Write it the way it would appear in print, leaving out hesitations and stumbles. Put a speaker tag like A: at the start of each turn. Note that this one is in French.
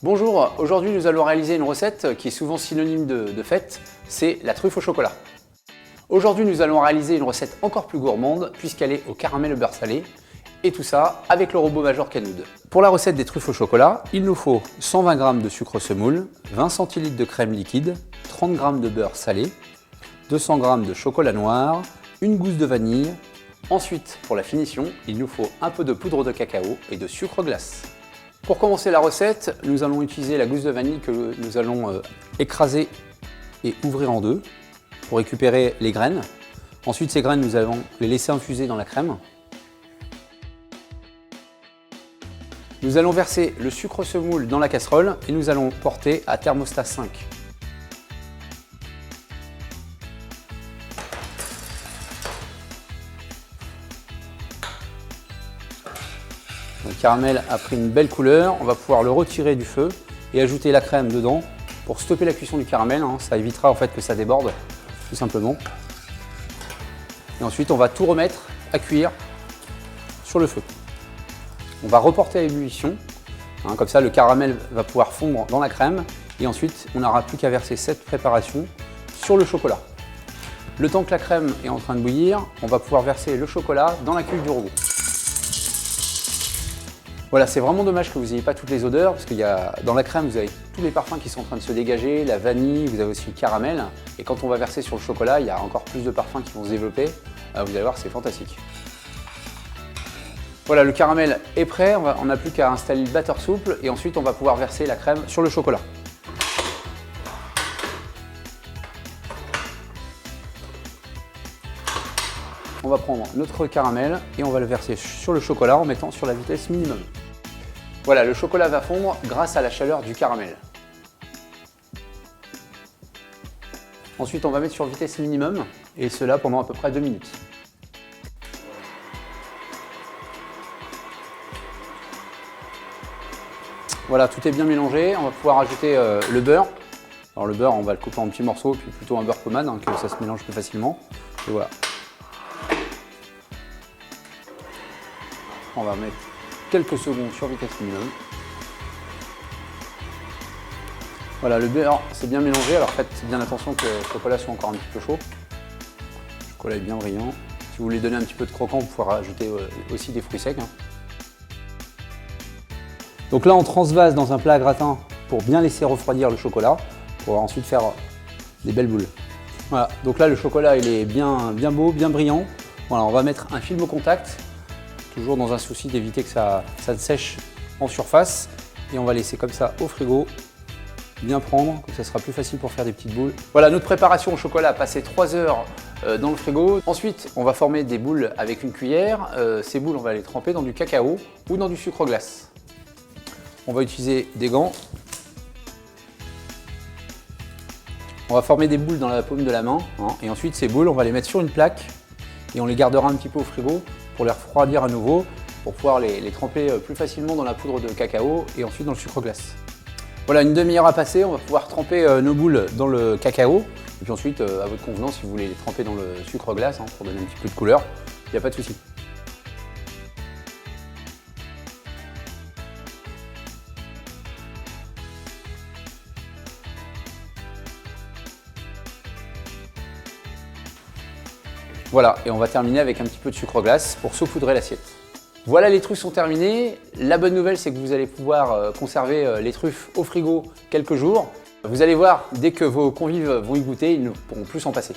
A: Bonjour, aujourd'hui nous allons réaliser une recette qui est souvent synonyme de fête, c'est la truffe au chocolat. Aujourd'hui nous allons réaliser une recette encore plus gourmande puisqu'elle est au caramel au beurre salé et tout ça avec le robot Major Canood. Pour la recette des truffes au chocolat, il nous faut 120 g de sucre semoule, 20 cl de crème liquide, 30 g de beurre salé, 200 g de chocolat noir, une gousse de vanille. Ensuite, pour la finition, il nous faut un peu de poudre de cacao et de sucre glace. Pour commencer la recette, nous allons utiliser la gousse de vanille que nous allons écraser et ouvrir en deux pour récupérer les graines. Ensuite, ces graines, nous allons les laisser infuser dans la crème. Nous allons verser le sucre semoule dans la casserole et nous allons porter à thermostat 5. Le caramel a pris une belle couleur, on va pouvoir le retirer du feu et ajouter la crème dedans pour stopper la cuisson du caramel, ça évitera en fait que ça déborde, tout simplement. Et ensuite on va tout remettre à cuire sur le feu. On va reporter à l'ébullition, comme ça le caramel va pouvoir fondre dans la crème et ensuite on n'aura plus qu'à verser cette préparation sur le chocolat. Le temps que la crème est en train de bouillir, on va pouvoir verser le chocolat dans la cuve du robot. Voilà, c'est vraiment dommage que vous n'ayez pas toutes les odeurs parce qu'il dans la crème, vous avez tous les parfums qui sont en train de se dégager, la vanille, vous avez aussi le caramel. Et quand on va verser sur le chocolat, il y a encore plus de parfums qui vont se développer. Vous allez voir, c'est fantastique. Voilà, le caramel est prêt, on n'a plus qu'à installer le batteur souple et ensuite on va pouvoir verser la crème sur le chocolat. On va prendre notre caramel et on va le verser sur le chocolat en mettant sur la vitesse minimum. Voilà, le chocolat va fondre grâce à la chaleur du caramel. Ensuite, on va mettre sur vitesse minimum et cela pendant à peu près 2 minutes. Voilà, tout est bien mélangé. On va pouvoir ajouter le beurre. Alors le beurre, on va le couper en petits morceaux, puis plutôt un beurre pommade, que ça se mélange plus facilement. Et voilà. On va mettre quelques secondes sur vitesse minimum. Voilà, le beurre c'est bien mélangé, alors faites bien attention que le chocolat soit encore un petit peu chaud. Le chocolat est bien brillant. Si vous voulez donner un petit peu de croquant, vous pouvez rajouter aussi des fruits secs. Donc là on transvase dans un plat à gratin pour bien laisser refroidir le chocolat, pour ensuite faire des belles boules. Voilà, donc là le chocolat il est bien beau, bien brillant. Voilà, on va mettre un film au contact. Toujours dans un souci d'éviter que ça sèche en surface. Et on va laisser comme ça au frigo, bien prendre, comme ça sera plus facile pour faire des petites boules. Voilà, notre préparation au chocolat a passé 3 heures dans le frigo. Ensuite, on va former des boules avec une cuillère. Ces boules, on va les tremper dans du cacao ou dans du sucre glace. On va utiliser des gants. On va former des boules dans la paume de la main. Et ensuite, ces boules, on va les mettre sur une plaque et on les gardera un petit peu au frigo pour les refroidir à nouveau, pour pouvoir les tremper plus facilement dans la poudre de cacao et ensuite dans le sucre glace. Voilà, une demi-heure à passer, on va pouvoir tremper nos boules dans le cacao. Et puis ensuite, à votre convenance, si vous voulez les tremper dans le sucre glace pour donner un petit peu de couleur, il n'y a pas de souci. Voilà, et on va terminer avec un petit peu de sucre glace pour saupoudrer l'assiette. Voilà, les truffes sont terminées. La bonne nouvelle, c'est que vous allez pouvoir conserver les truffes au frigo quelques jours. Vous allez voir, dès que vos convives vont y goûter, ils ne pourront plus s'en passer.